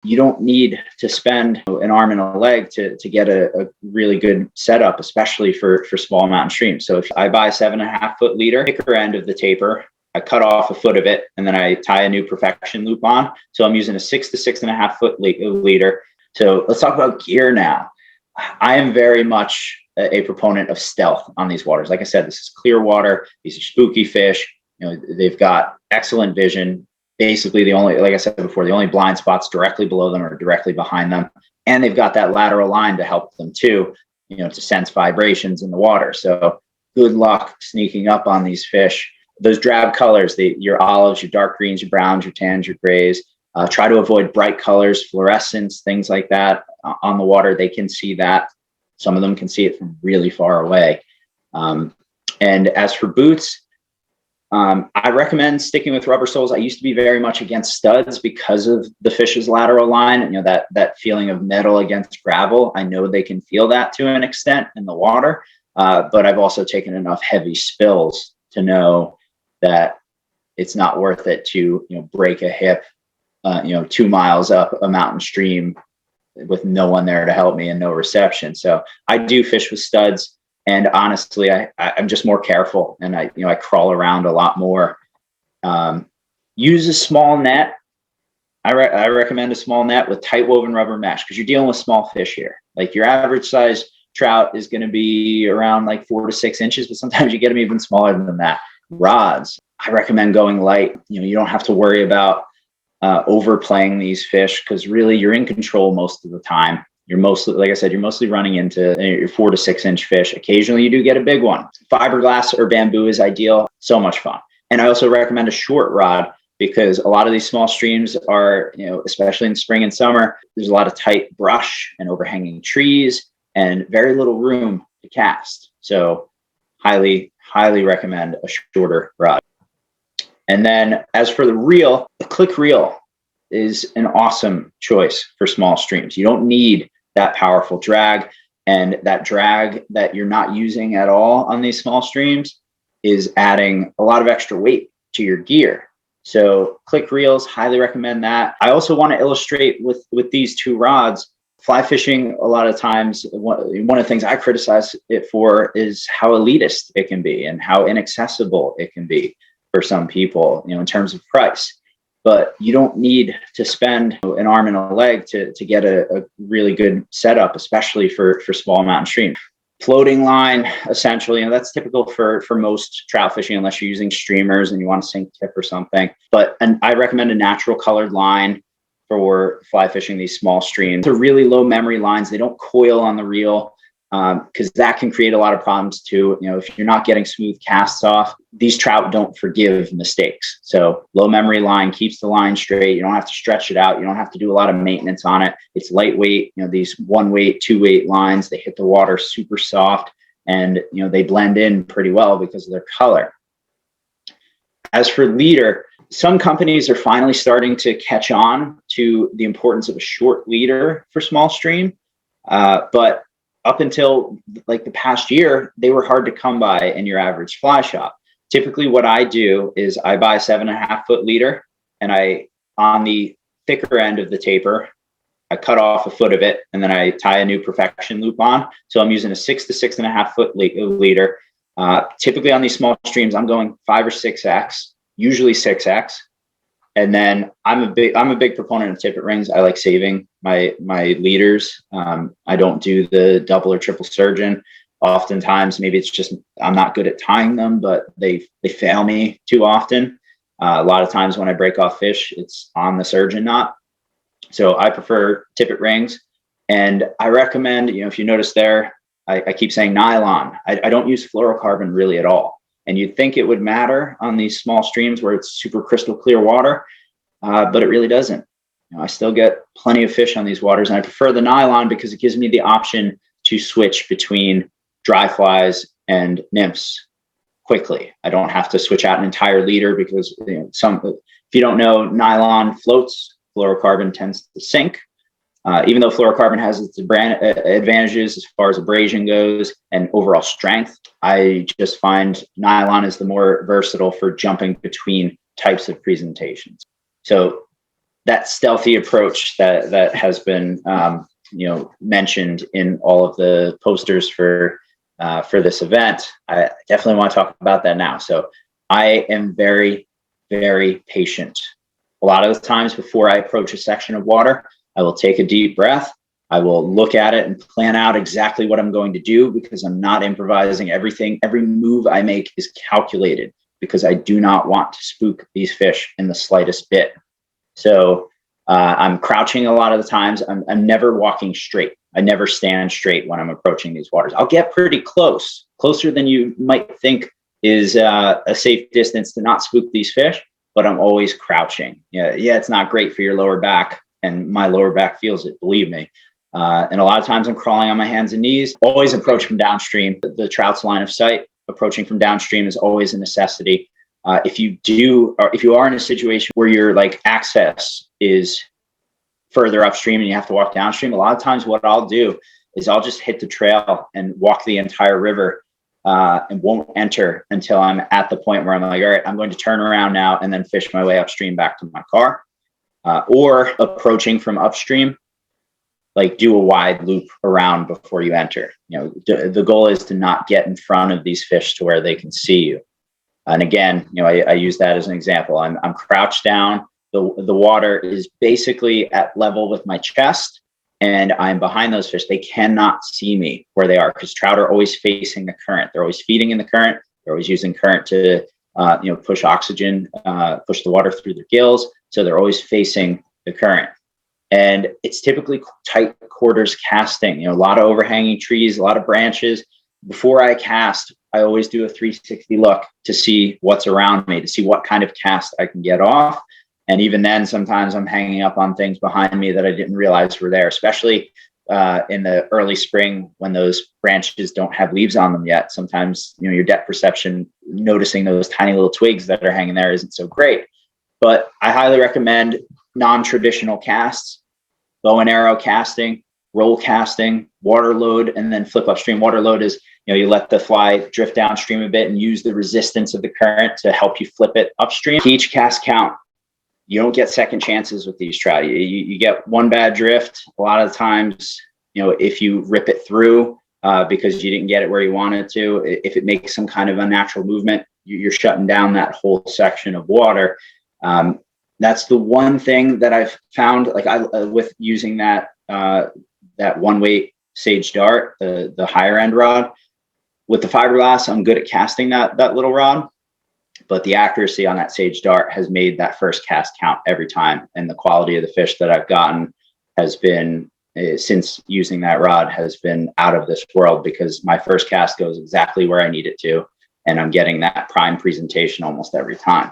you don't need to spend an arm and a leg to get a really good setup, especially for small mountain streams. So if I buy a 7.5 foot leader, thicker end of the taper, I cut off a foot of it, and then I tie a new Perfection loop on. So I'm using a 6 to 6.5 foot leader. So let's talk about gear now. I am very much a proponent of stealth on these waters. Like I said, this is clear water. These are spooky fish. They've got excellent vision. Basically, like I said before, the only blind spots directly below them or directly behind them. And they've got that lateral line to help them too, to sense vibrations in the water. So good luck sneaking up on these fish. Those drab colors, your olives, your dark greens, your browns, your tans, your grays. Try to avoid bright colors, fluorescence, things like that on the water. They can see that. Some of them can see it from really far away. And as for boots, I recommend sticking with rubber soles. I used to be very much against studs because of the fish's lateral line. That feeling of metal against gravel. I know they can feel that to an extent in the water, but I've also taken enough heavy spills to know that it's not worth it to break a hip 2 miles up a mountain stream with no one there to help me and no reception. So I do fish with studs. And honestly, I'm just more careful, and I crawl around a lot more. Use a small net. I recommend a small net with tight woven rubber mesh, because you're dealing with small fish here. Like your average size trout is going to be around like 4 to 6 inches, but sometimes you get them even smaller than that. Rods, I recommend going light. You don't have to worry about overplaying these fish, because really you're in control most of the time. You're mostly, like I said, you're mostly running into your 4 to 6 inch fish. Occasionally you do get a big one. Fiberglass or bamboo is ideal. So much fun. And I also recommend a short rod, because a lot of these small streams are, especially in spring and summer, there's a lot of tight brush and overhanging trees and very little room to cast. So highly, highly recommend a shorter rod. And then as for the reel, the click reel is an awesome choice for small streams. You don't need that powerful drag, and that drag that you're not using at all on these small streams is adding a lot of extra weight to your gear. So click reels, highly recommend that. I also want to illustrate with these two rods, fly fishing. A lot of times, one of the things I criticize it for is how elitist it can be and how inaccessible it can be for some people, in terms of price. But you don't need to spend an arm and a leg to get a really good setup, especially for small mountain streams. Floating line, essentially, that's typical for most trout fishing, unless you're using streamers and you want to sink tip or something. And I recommend a natural colored line for fly fishing these small streams. They're really low memory lines. They don't coil on the reel, because that can create a lot of problems too. If you're not getting smooth casts off, these trout don't forgive mistakes. So low memory line keeps the line straight. You don't have to stretch it out. You don't have to do a lot of maintenance on it. It's lightweight. These 1 weight, 2 weight lines, they hit the water super soft, and they blend in pretty well because of their color. As for leader, some companies are finally starting to catch on to the importance of a short leader for small stream, but up until like the past year, they were hard to come by in your average fly shop. Typically what I do is I buy a 7.5 foot leader, and on the thicker end of the taper, I cut off a foot of it, and then I tie a new Perfection loop on. So I'm using a 6 to 6.5 foot leader. Typically on these small streams, I'm going 5 or 6X, usually 6X. And then I'm a big proponent of tippet rings. I like saving my leaders. I don't do the double or triple surgeon. Oftentimes, maybe it's just I'm not good at tying them, but they fail me too often. A lot of times when I break off fish, it's on the surgeon knot. So I prefer tippet rings. And I recommend, if you notice there, I keep saying nylon. I don't use fluorocarbon really at all. And you'd think it would matter on these small streams where it's super crystal clear water, but it really doesn't. I still get plenty of fish on these waters, and I prefer the nylon because it gives me the option to switch between dry flies and nymphs quickly. I don't have to switch out an entire leader because if you don't know, nylon floats, fluorocarbon tends to sink. Even though fluorocarbon has its advantages as far as abrasion goes and overall strength, I just find nylon is the more versatile for jumping between types of presentations. So that stealthy approach that has been mentioned in all of the posters for this event, I definitely want to talk about that now. So I am very, very patient. A lot of the times before I approach a section of water, I will take a deep breath. I will look at it and plan out exactly what I'm going to do, because I'm not improvising. Everything, every move I make is calculated, because I do not want to spook these fish in the slightest bit. So I'm crouching a lot of the times. I'm never walking straight. I never stand straight when I'm approaching these waters. I'll get pretty close, closer than you might think is a safe distance to not spook these fish, but I'm always crouching. Yeah, it's not great for your lower back, and my lower back feels it, believe me. And a lot of times I'm crawling on my hands and knees. Always approach from downstream. The trout's line of sight, approaching from downstream is always a necessity. If you are in a situation where your like access is further upstream and you have to walk downstream, a lot of times what I'll do is I'll just hit the trail and walk the entire river and won't enter until I'm at the point where I'm like, all right, I'm going to turn around now and then fish my way upstream back to my car. Or approaching from upstream, like do a wide loop around before you enter. The goal is to not get in front of these fish to where they can see you. And again, I use that as an example. I'm crouched down. The water is basically at level with my chest, and I'm behind those fish. They cannot see me where they are, because trout are always facing the current. They're always feeding in the current. They're always using current to push oxygen, push the water through their gills. So they're always facing the current. And it's typically tight quarters casting, a lot of overhanging trees, a lot of branches. Before I cast, I always do a 360 look to see what's around me, to see what kind of cast I can get off. And even then, sometimes I'm hanging up on things behind me that I didn't realize were there, especially in the early spring when those branches don't have leaves on them yet. Sometimes, your depth perception, noticing those tiny little twigs that are hanging there isn't so great. But I highly recommend non-traditional casts, bow and arrow casting, roll casting, water load, and then flip upstream. Water load is, you let the fly drift downstream a bit and use the resistance of the current to help you flip it upstream. Each cast count. You don't get second chances with these trout. You get one bad drift. A lot of times, if you rip it through because you didn't get it where you wanted to, if it makes some kind of unnatural movement, you're shutting down that whole section of water. That's the one thing that I've found, like with using that one weight Sage Dart, the higher end rod. With the fiberglass, I'm good at casting that little rod, but the accuracy on that Sage Dart has made that first cast count every time. And the quality of the fish that I've gotten has been, since using that rod, has been out of this world, because my first cast goes exactly where I need it to, and I'm getting that prime presentation almost every time.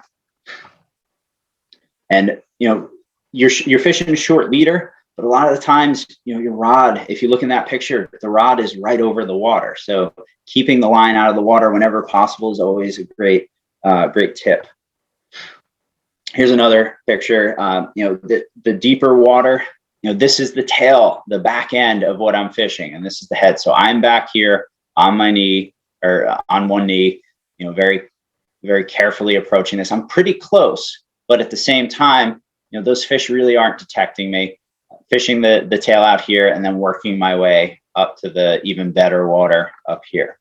And you're fishing a short leader, but a lot of the times, your rod, if you look in that picture, the rod is right over the water. So keeping the line out of the water whenever possible is always a great tip. Here's another picture. The deeper water, this is the tail, the back end of what I'm fishing, and this is the head. So I'm back here on my knee, or on one knee, very, very carefully approaching this. I'm pretty close, but at the same time, those fish really aren't detecting me. Fishing the tail out here and then working my way up to the even better water up here.